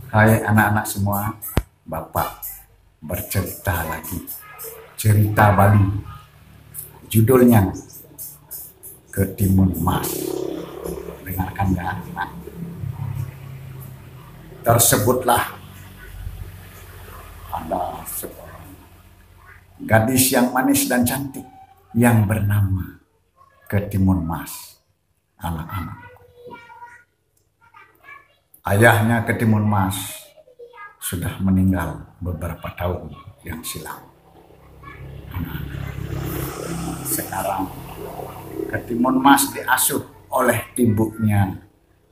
Hai anak-anak semua, Bapak bercerita lagi. Cerita Bali, judulnya Ketimun Mas. Dengarkan ya anak. Tersebutlah ada seorang gadis yang manis dan cantik yang bernama Ketimun Mas. Anak-anak, ayahnya Ketimun Mas sudah meninggal beberapa tahun yang silam. Sekarang Ketimun Mas diasuh oleh ibunya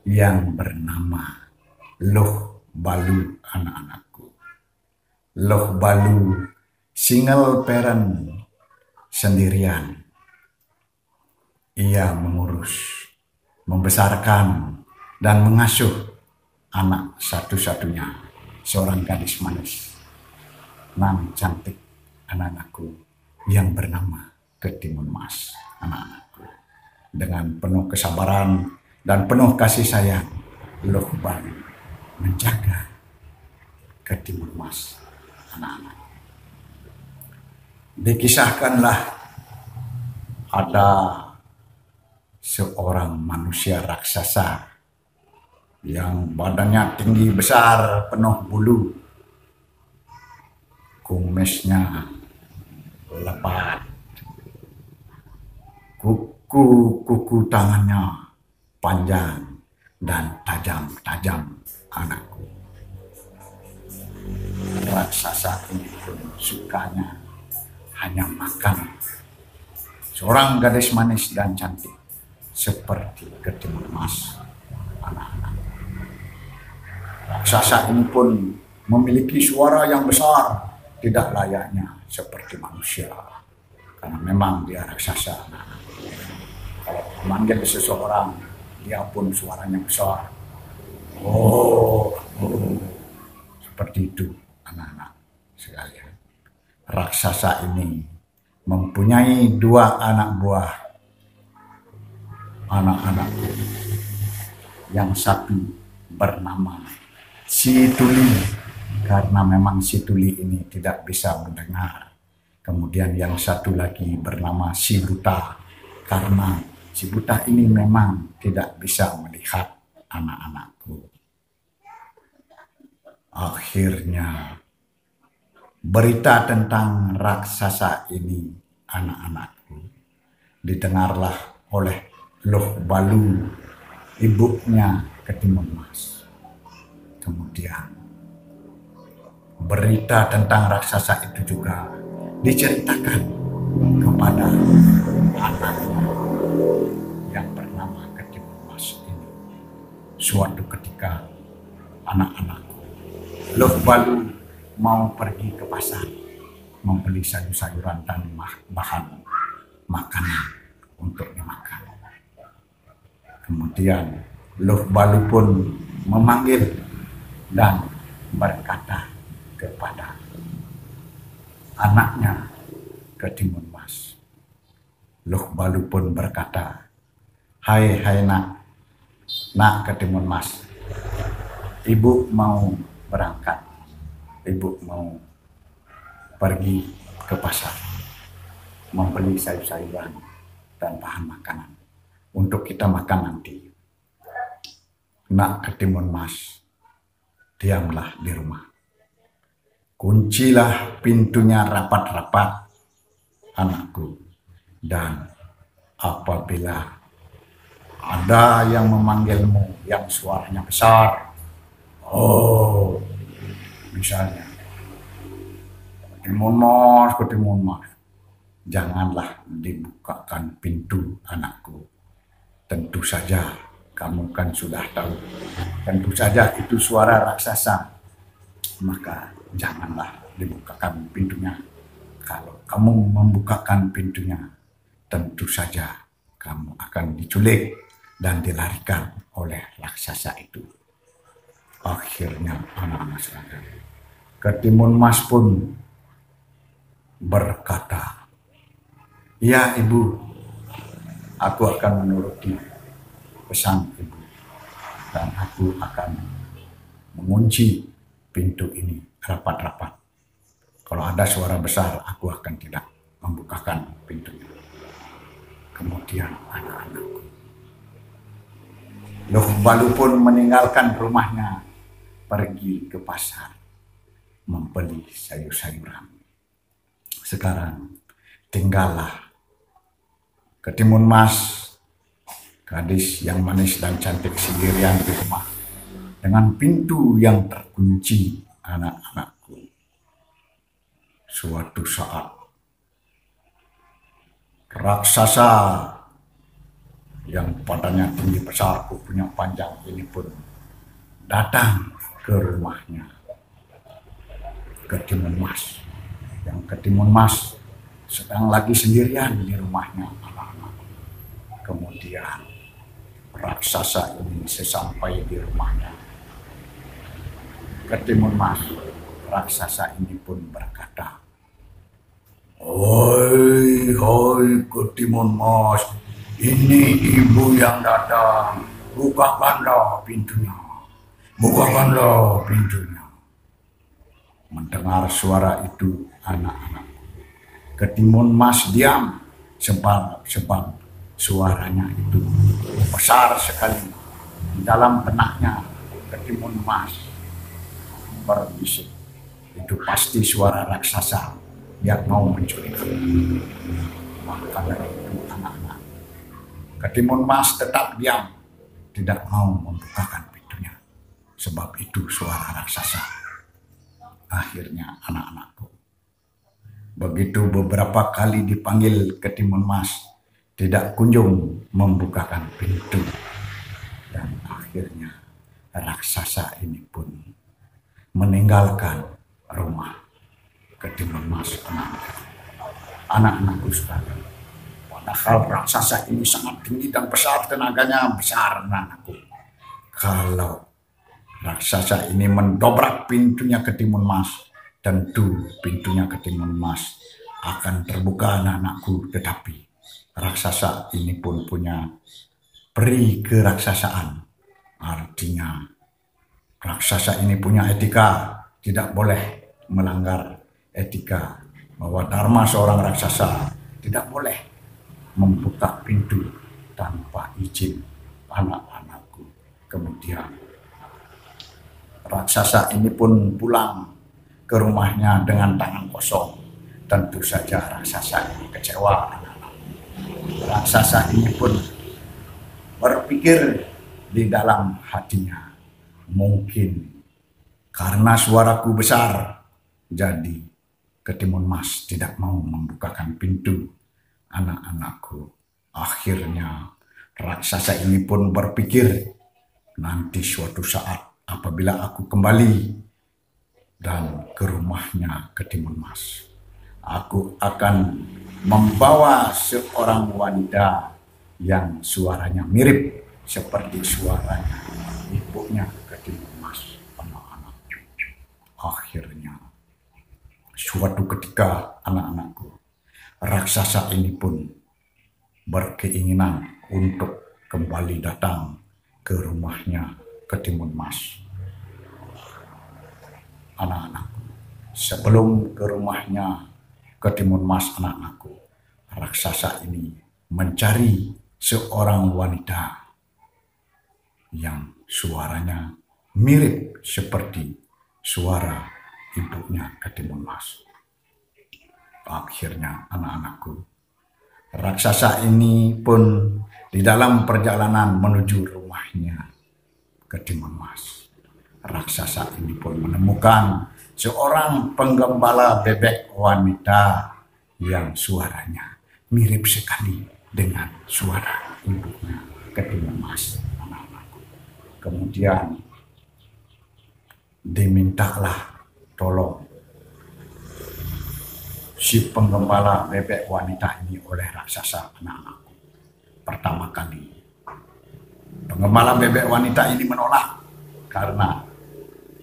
yang bernama Loh Balu, anak-anakku. Loh Balu single parent, sendirian. Ia mengurus, membesarkan, dan mengasuh anak satu-satunya, seorang gadis manis nan cantik, anak-anakku, yang bernama Ketimun Mas. Anak-anakku, dengan penuh kesabaran dan penuh kasih sayang, Loh Balu menjaga Ketimun Mas. Anak-anak, dikisahkanlah ada seorang manusia raksasa yang badannya tinggi besar, penuh bulu, kumisnya lebat, kuku tangannya panjang dan tajam-tajam, anakku. Raksasa ini pun sukanya hanya makan seorang gadis manis dan cantik seperti Ketimun Mas. Anak-anak, raksasa ini pun memiliki suara yang besar, tidak layaknya seperti manusia, karena memang dia raksasa. Kalau memanggil seseorang, dia pun suaranya besar. Oh, seperti itu, anak-anak sekalian. Raksasa ini mempunyai dua anak buah. Anak-anakku, yang satu bernama Si Tuli, karena memang Si Tuli ini tidak bisa mendengar. Kemudian yang satu lagi bernama Si Buta, karena Si Buta ini memang tidak bisa melihat, anak-anakku. Akhirnya berita tentang raksasa ini, anak-anakku, didengarlah oleh Loh Balu, ibunya Ketimun Mas. Kemudian berita tentang raksasa itu juga diceritakan kepada anaknya yang bernama Ketimun Mas ini. Suatu ketika, anak-anakku, Loh Balu mau pergi ke pasar membeli sayur-sayuran dan bahan makanan untuk dimakan. Kemudian Loh Balu pun memanggil dan berkata kepada anaknya Ketimun Mas. Loh Balu pun berkata, Hai nak Ketimun Mas, ibu mau berangkat, ibu mau pergi ke pasar membeli sayur-sayuran dan bahan makanan untuk kita makan nanti. Nak Ketimun Mas, diamlah di rumah. Kuncilah pintunya rapat-rapat, anakku. Dan apabila ada yang memanggilmu yang suaranya besar, oh, misalnya, Ketimun Mas, janganlah dibukakan pintu, anakku. Tentu saja kamu kan sudah tahu, tentu saja itu suara raksasa, maka janganlah dibukakan pintunya. Kalau kamu membukakan pintunya, tentu saja kamu akan diculik dan dilarikan oleh raksasa itu. Akhirnya anak-anak sekalian, Ketimun Mas pun berkata, ya ibu, aku akan menuruti pesan ibu dan aku akan mengunci pintu ini rapat-rapat. Kalau ada suara besar, aku akan tidak membukakan pintunya. Kemudian anak-anakku, Loh Balu pun meninggalkan rumahnya, pergi ke pasar, membeli sayur-sayuran. Sekarang tinggallah Ketimun Mas, gadis yang manis dan cantik sendirian di rumah, dengan pintu yang terkunci. Anak-anakku, suatu saat raksasa yang badannya tinggi besar, kukunya panjang ini pun datang ke rumahnya Ketimun Mas. Yang Ketimun Mas sedang lagi sendirian di rumahnya, anak-anak. Kemudian raksasa ini sesampai di rumahnya Ketimun Mas, raksasa ini pun berkata, "Hoi, hoi Ketimun Mas, ini ibu yang datang, bukakanlah pintunya, bukakanlah pintunya." Mendengar suara itu, anak-anak, Ketimun Mas diam sebab suaranya itu besar sekali. Di dalam benaknya Ketimun Mas berbisik, itu pasti suara raksasa yang mau menculik. Maka dari itu, anak-anak, Ketimun Mas tetap diam, tidak mau membukakan pintunya, sebab itu suara raksasa. Akhirnya anak-anakku, begitu beberapa kali dipanggil Ketimun Mas, tidak kunjung membukakan pintu. Dan akhirnya raksasa ini pun meninggalkan rumah Ketimun Mas. Anak-anakku sekalian, padahal raksasa ini sangat tinggi dan besar, tenaganya besar, anak-anakku. Kalau raksasa ini mendobrak pintunya Ketimun Mas, tentu pintunya Ketimun Mas akan terbuka, anak-anakku. Tetapi raksasa ini pun punya peri keraksasaan. Artinya raksasa ini punya etika, tidak boleh melanggar etika, bahwa dharma seorang raksasa tidak boleh membuka pintu tanpa izin, anak-anakku. Kemudian raksasa ini pun pulang ke rumahnya dengan tangan kosong. Tentu saja raksasa ini kecewa, anak-anak. Raksasa ini pun berpikir di dalam hatinya, mungkin karena suaraku besar, jadi Ketimun Mas tidak mau membukakan pintu, anak-anakku. Akhirnya raksasa ini pun berpikir, nanti suatu saat apabila aku kembali dan ke rumahnya Ketimun Mas, aku akan membawa seorang wanita yang suaranya mirip seperti suaranya ibunya Ketimun Mas, anak-anak. Akhirnya suatu ketika, anak-anakku, raksasa ini pun berkeinginan untuk kembali datang ke rumahnya Ketimun Mas. Anak-anakku, sebelum ke rumahnya Ketimun Mas, anak-anakku, raksasa ini mencari seorang wanita yang suaranya mirip seperti suara ibunya Ketimun Mas. Akhirnya, anak-anakku, raksasa ini pun di dalam perjalanan menuju rumahnya Ketimun Mas, raksasa ini pun menemukan seorang penggembala bebek wanita yang suaranya mirip sekali dengan suara ibunya Ketimun Mas, anak-anakku. Kemudian dimintalah tolong si penggembala bebek wanita ini oleh raksasa, anak-anakku. Pertama kali penggembala bebek wanita ini menolak karena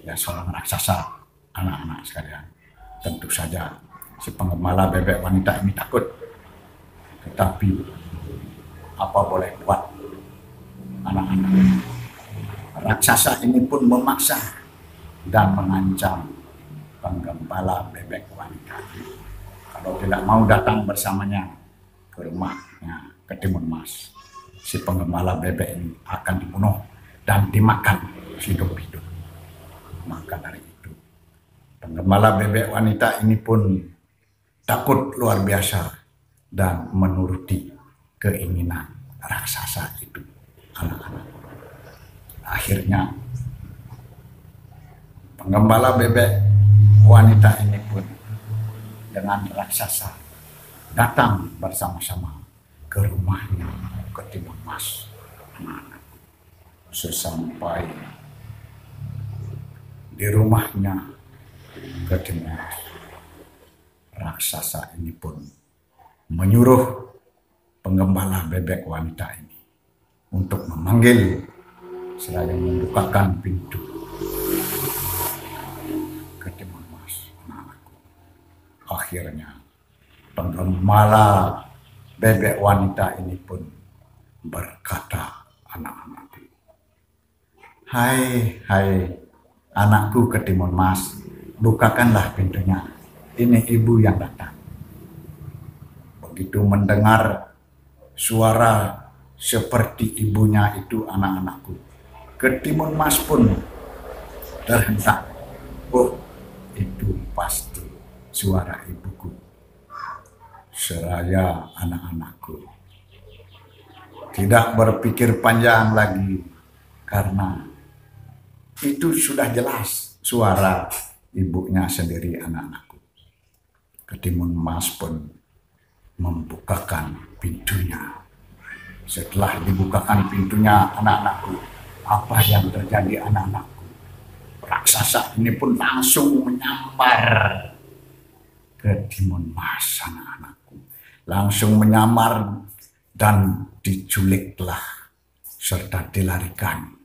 ya seorang raksasa, anak-anak sekalian. Tentu saja si penggembala bebek wanita ini takut. Tetapi apa boleh buat, anak-anak, raksasa ini pun memaksa dan mengancam penggembala bebek wanita. Kalau tidak mau datang bersamanya ke rumahnya Ketimun Mas, si penggembala bebek ini akan dibunuh dan dimakan hidup-hidup. Maka dari itu, penggembala bebek wanita ini pun takut luar biasa dan menuruti keinginan raksasa itu, anak-anak. Akhirnya penggembala bebek wanita ini pun dengan raksasa datang bersama-sama ke rumahnya Ketimun Mas. Sesampai di rumahnya Ketimun Mas, raksasa ini pun menyuruh penggembala bebek wanita ini untuk memanggil seraya membukakan pintu. Ketimun Mas, anakku. Akhirnya penggembala bebek wanita ini pun berkata, anak-anakku, hai anakku Ketimun Mas, bukakanlah pintunya, ini ibu yang datang. Begitu mendengar suara seperti ibunya itu, anak-anakku, Ketimun Mas pun terhentak. Oh, itu pasti suara ibuku. Seraya anak-anakku tidak berpikir panjang lagi, karena itu sudah jelas suara ibunya sendiri, anak-anakku. Ketimun Mas pun membukakan pintunya. Setelah dibukakan pintunya, anak-anakku, apa yang terjadi, anak-anakku? Raksasa ini pun langsung menyambar Ketimun Mas, anak-anakku. Langsung menyamar dan diculiklah serta dilarikan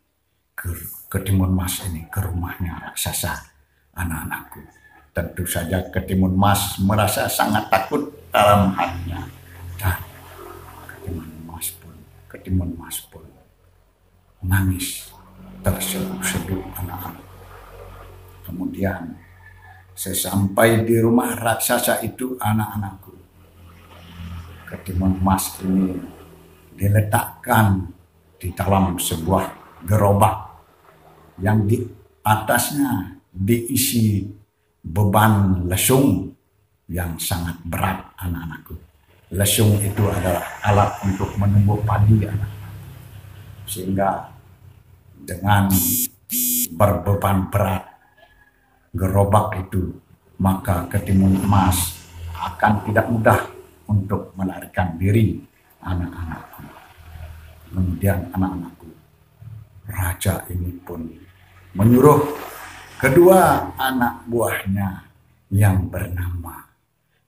ke Ketimun Mas ini ke rumahnya raksasa, anak-anakku. Tentu saja Ketimun Mas merasa sangat takut dalam hatinya, dan Ketimun Mas pun nangis terseduh-seduh, anak-anak. Kemudian sesampai di rumah raksasa itu, anak-anakku, Ketimun Mas ini diletakkan di dalam sebuah gerobak yang di atasnya diisi beban lesung yang sangat berat, anak-anakku. Lesung itu adalah alat untuk menumbuk padi, anak-anak. Sehingga dengan berbeban berat gerobak itu, maka Ketimun Mas akan tidak mudah untuk melarikan diri, anak-anakku. Kemudian, anak-anakku, raja ini pun menyuruh kedua anak buahnya yang bernama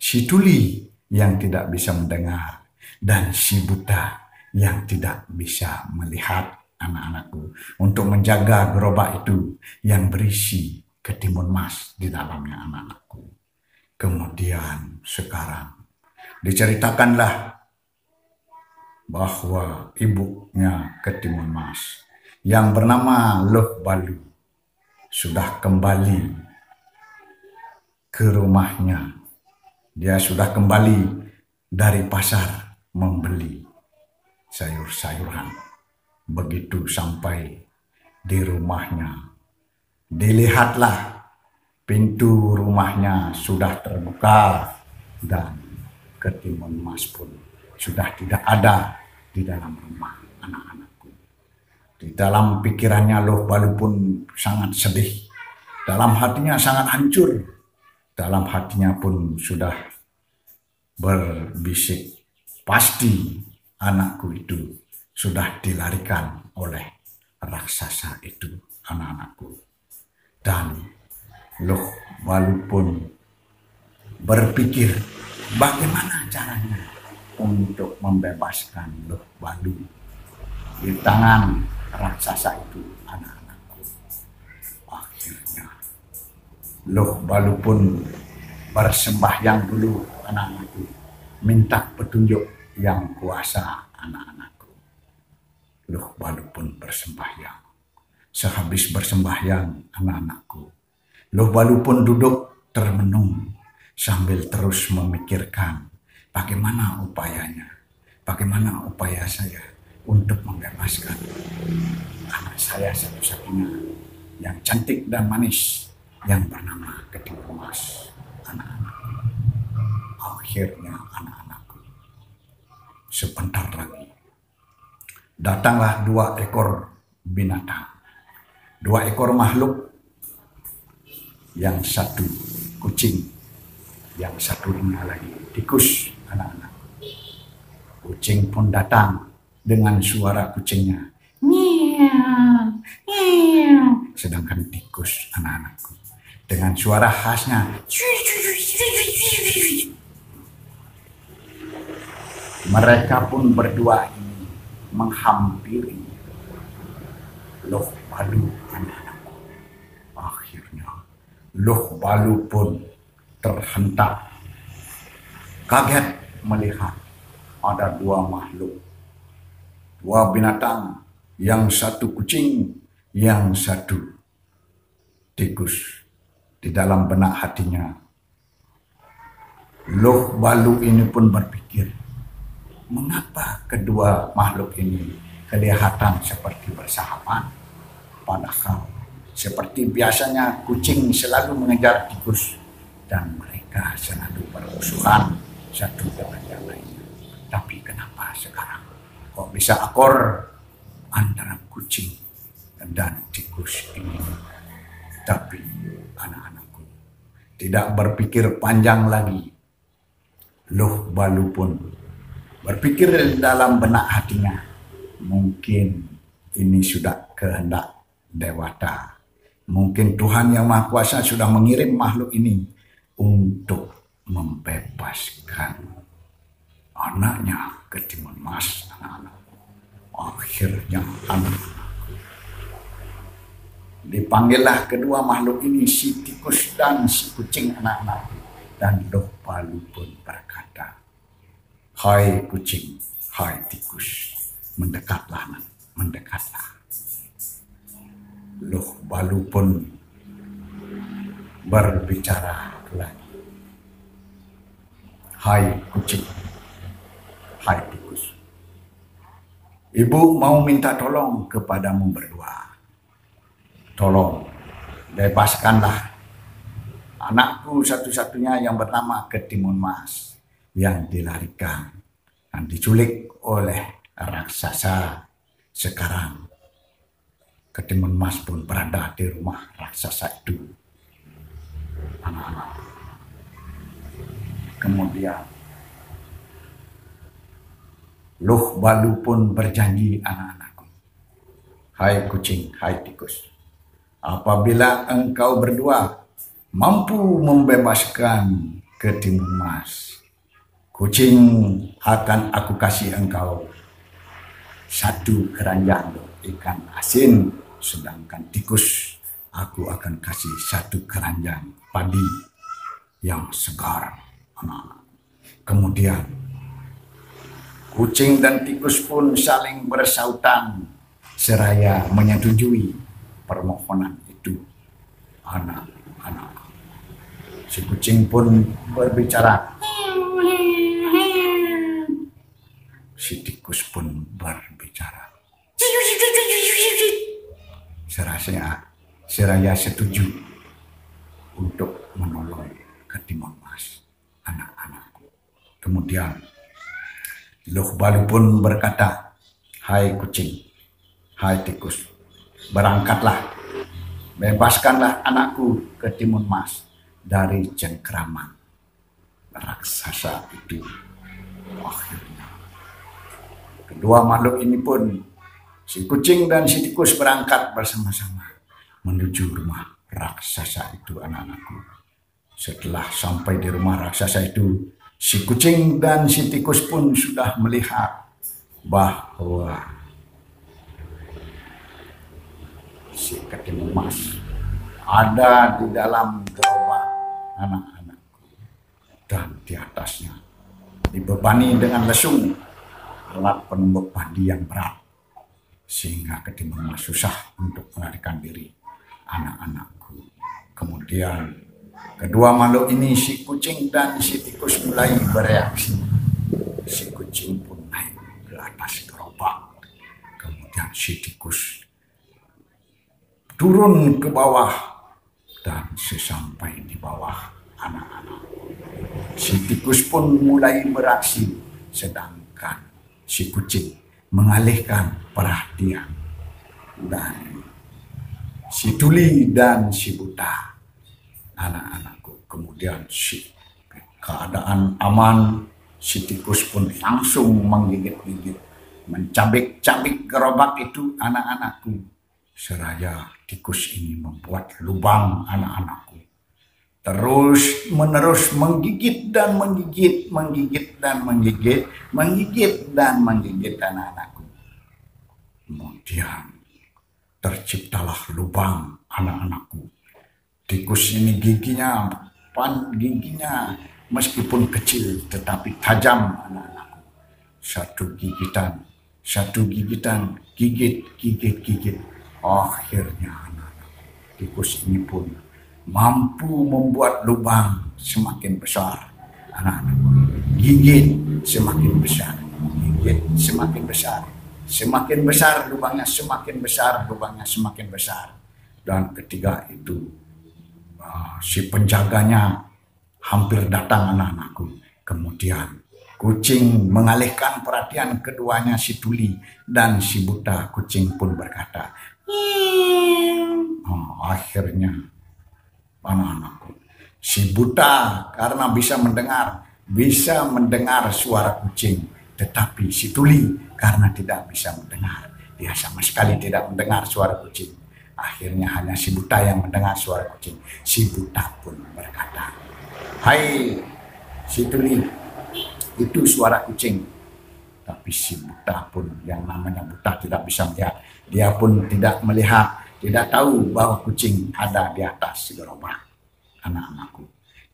si tuli yang tidak bisa mendengar dan si buta yang tidak bisa melihat, anak-anakku, untuk menjaga gerobak itu yang berisi Ketimun Mas di dalamnya, anak-anakku. Kemudian sekarang diceritakanlah bahwa ibunya Ketimun Mas yang bernama Loh Balu sudah kembali ke rumahnya. Dia sudah kembali dari pasar membeli sayur-sayuran. Begitu sampai di rumahnya, dilihatlah pintu rumahnya sudah terbuka dan Ketimun Mas pun sudah tidak ada di dalam rumah, anak-anakku. Di dalam pikirannya Loh Balu pun sangat sedih. Dalam hatinya sangat hancur. Dalam hatinya pun sudah berbisik, pasti anakku itu sudah dilarikan oleh raksasa itu, anak-anakku. Dan Loh Balu pun berpikir bagaimana caranya untuk membebaskan Loh Balu di tangan raksasa itu, anak-anakku. Akhirnya Loh Balu pun bersembahyang dulu, anak-anakku, minta petunjuk yang kuasa, anak-anakku. Loh Balu pun bersembahyang. Sehabis bersembahyang, anak-anakku, Loh Balu pun duduk termenung sambil terus memikirkan bagaimana upaya saya untuk membebaskan anak saya satu-satunya yang cantik dan manis yang bernama Ketimun Mas. Anak-anak, akhirnya anak-anakku, sebentar lagi datanglah 2 ekor binatang, 2 ekor makhluk, yang satu kucing, yang satunya lagi tikus. Anak-anak, kucing pun datang dengan suara kucingnya, miau, miau. Sedangkan tikus, anak-anakku, dengan suara khasnya, mereka pun berdua ini menghampiri Loh Balu, anak-anakku. Akhirnya Loh Balu pun terhentak, kaget melihat ada 2 makhluk, 2 binatang, yang satu kucing, yang satu tikus. Di dalam benak hatinya, Loh Balu ini pun berpikir, mengapa kedua makhluk ini kelihatan seperti bersahabat, padahal seperti biasanya kucing selalu mengejar tikus dan mereka selalu bermusuhan satu dengan yang lainnya. Tapi kenapa sekarang kok bisa akur antara kucing dan tikus ini? Tapi anak-anakku tidak berpikir panjang lagi. Loh Balu pun berpikir dalam benak hatinya, mungkin ini sudah kehendak Dewata. Mungkin Tuhan Yang Maha Kuasa sudah mengirim makhluk ini untuk membebaskan anaknya Ketimun Mas. Anak-anak, akhirnya dipanggillah kedua makhluk ini, si tikus dan si kucing, anak-anak. Dan Loh Balu pun berkata, hai kucing, hai tikus, mendekatlah, mendekatlah. Loh Balu pun berbicara lagi, hai kucing, hai tikus, ibu mau minta tolong kepadamu berdua. Tolong bebaskanlah anakku satu-satunya yang bernama Ketimun Mas yang dilarikan dan diculik oleh raksasa. Sekarang Ketimun Mas pun berada di rumah raksasa itu. Anak-anak, kemudian Loh Balu pun berjanji, anak-anakku, hai kucing, hai tikus, apabila engkau berdua mampu membebaskan Ketimun Mas, kucing akan aku kasih engkau 1 keranjang ikan asin, sedangkan tikus aku akan kasih 1 keranjang padi yang segar. Kemudian kucing dan tikus pun saling bersautan seraya menyetujui permohonan itu. Anak-anak, si kucing pun berbicara, si tikus pun berbicara, seraya setuju untuk menolong Ketimun Mas, anak-anakku. Kemudian Loh Balu pun berkata, hai kucing, hai tikus, berangkatlah, bebaskanlah anakku Ketimun Mas dari cengkraman raksasa itu. Akhirnya kedua makhluk ini pun, si kucing dan si tikus, berangkat bersama-sama menuju rumah raksasa itu, anak-anakku. Setelah sampai di rumah raksasa itu, si kucing dan si tikus pun sudah melihat bahwa si Ketimun Mas ada di dalam gerobak, anak-anakku, dan di atasnya dibebani dengan lesung alat penumbuk padi yang berat, sehingga Ketimun Mas susah untuk melarikan diri, anak-anakku. Kemudian kedua makhluk ini, si kucing dan si tikus, mulai bereaksi. Si kucing pun naik ke atas gerobak. Kemudian si tikus turun ke bawah. Dan sesampai di bawah anak-anak, si tikus pun mulai beraksi. Sedangkan si kucing mengalihkan perhatian. Dan si tuli dan si buta, anak-anakku. Kemudian keadaan aman, si tikus pun langsung menggigit-gigit, mencabik-cabik gerobak itu, anak-anakku. Seraya tikus ini membuat lubang, anak-anakku. Terus menerus menggigit dan menggigit, menggigit dan menggigit, menggigit dan menggigit, anak-anakku. Kemudian terciptalah lubang, anak-anakku. Tikus ini giginya meskipun kecil tetapi tajam, anak-anakku. Satu gigitan, gigit. Akhirnya anak-anak, tikus ini pun mampu membuat lubang semakin besar, anak-anak. Gigit semakin besar, gigit semakin besar. Semakin besar lubangnya, semakin besar lubangnya, semakin besar. Dan ketika itu si penjaganya hampir datang, anak-anakku. Kemudian kucing mengalihkan perhatian keduanya, si tuli dan si buta. Kucing pun berkata, akhirnya anak-anakku, si buta karena bisa mendengar suara kucing, tetapi si tuli karena tidak bisa mendengar, dia sama sekali tidak mendengar suara kucing. Akhirnya hanya si buta yang mendengar suara kucing. Si buta pun berkata, "Hai si tuli, itu suara kucing." Tapi si buta pun, yang namanya buta tidak bisa melihat, dia pun tidak melihat, tidak tahu bahwa kucing ada di atas gerobak, anak-anakku.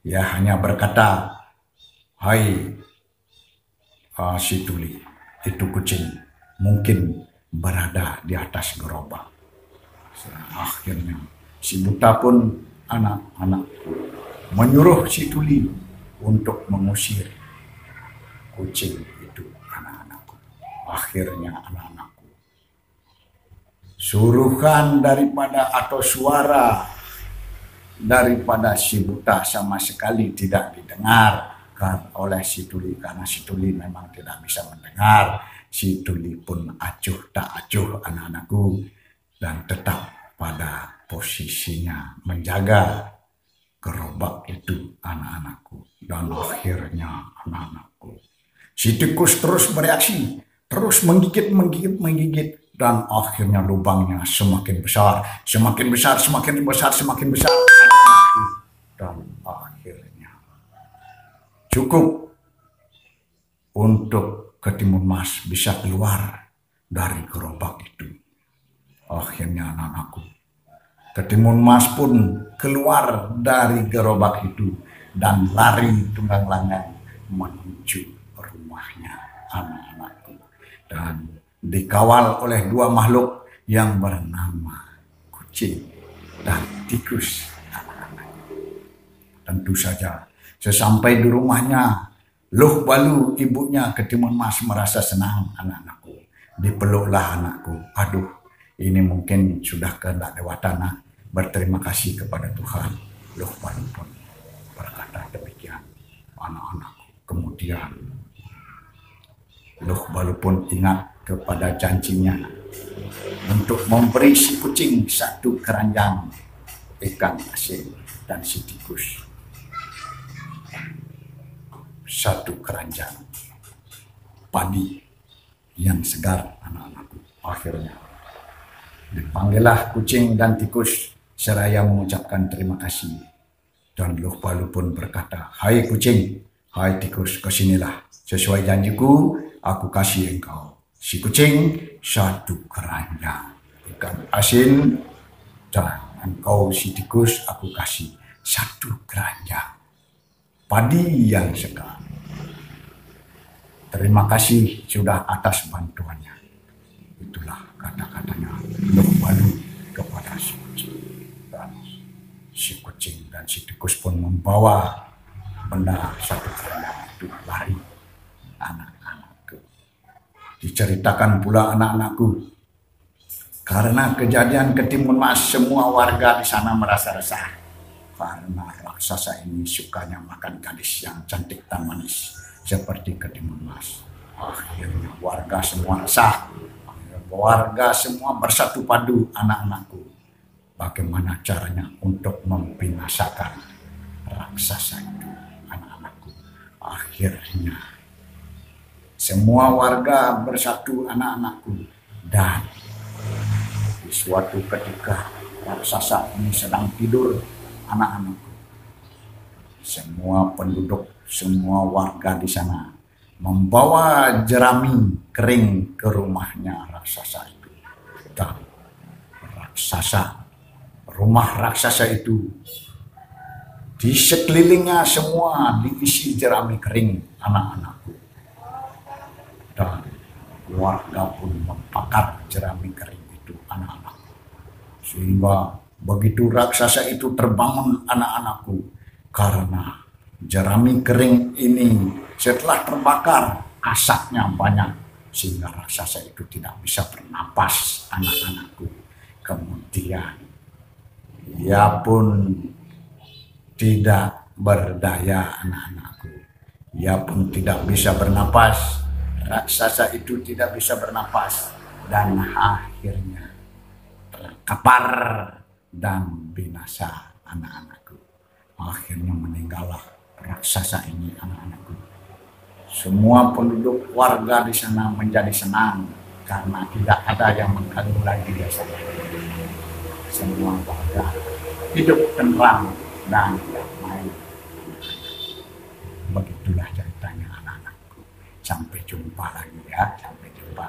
Dia hanya berkata, "Hai si tuli, itu kucing mungkin berada di atas gerobak." Akhirnya si buta pun, anak-anakku, menyuruh si tuli untuk mengusir kucing itu, anak-anakku. Akhirnya anak-anakku, suruhan suara daripada si buta sama sekali tidak didengar oleh si tuli, karena si tuli memang tidak bisa mendengar. Si tuli pun acuh tak acuh, anak-anakku, dan tetap pada posisinya menjaga gerobak itu, anak-anakku. Dan akhirnya anak-anakku, si tikus terus bereaksi, terus menggigit, dan akhirnya lubangnya semakin besar, anak-anakku. Dan akhirnya cukup untuk ketimun mas bisa keluar dari gerobak itu. Akhirnya anak-anakku, ketimun mas pun keluar dari gerobak itu dan lari tunggang-langgang menuju rumahnya, anak-anakku. Dan dikawal oleh dua makhluk yang bernama kucing dan tikus, anak-anakku. Tentu saja sesampai di rumahnya, Luh Balu, ibunya ketimun mas, merasa senang, anak-anakku. Dipeluklah anakku. Aduh, ini mungkin sudah kehendak dewatana. Berterima kasih kepada Tuhan. Luh Balu pun berkata demikian, anak-anakku. Kemudian Luh Balu pun ingat kepada janjinya untuk memberi si kucing satu keranjang ikan asin dan si tikus satu keranjang padi yang segar, anak-anakku. Akhirnya dipanggillah kucing dan tikus seraya mengucapkan terima kasih. Dan Luh Balu pun berkata, "Hai kucing, hai tikus, kesinilah. Sesuai janjiku, aku kasih engkau, si kucing, satu keranjang ikan asin, dan engkau si tikus, aku kasih satu keranjang padi yang segar. Terima kasih sudah atas bantuannya." Itulah kata-katanya Luh Balu kepada si kucing dan si kucing memancing, dan si tikus pun membawa benda satu benda itu lari. Anak-anakku, diceritakan pula anak-anakku, karena kejadian Ketimun Mas, semua warga di sana merasa resah karena raksasa ini sukanya makan gadis yang cantik dan manis seperti Ketimun Mas. Akhirnya warga semua resah, warga semua bersatu padu. Anak-anakku, bagaimana caranya untuk membinasakan raksasa itu, anak-anakku? Akhirnya semua warga bersatu, anak-anakku, dan di suatu ketika raksasa ini sedang tidur, anak-anakku, semua penduduk, semua warga di sana membawa jerami kering ke rumahnya raksasa itu. Dan rumah raksasa itu di sekelilingnya semua diisi jerami kering, anak-anakku. Dan warga pun membakar jerami kering itu, anak-anakku. Sehingga begitu raksasa itu terbangun, anak-anakku, karena jerami kering ini setelah terbakar asapnya banyak, sehingga raksasa itu tidak bisa bernapas, anak-anakku. Kemudian ia pun tidak berdaya, anak-anakku. Ia pun tidak bisa bernapas. Raksasa itu tidak bisa bernapas dan akhirnya terkapar dan binasa, anak-anakku. Akhirnya meninggallah raksasa ini, anak-anakku. Semua penduduk warga di sana menjadi senang karena tidak ada yang mengganggu lagi di sana. Semua warga hidup tenang dan damai. Begitulah ceritanya, anak-anakku. Sampai jumpa lagi ya, sampai jumpa.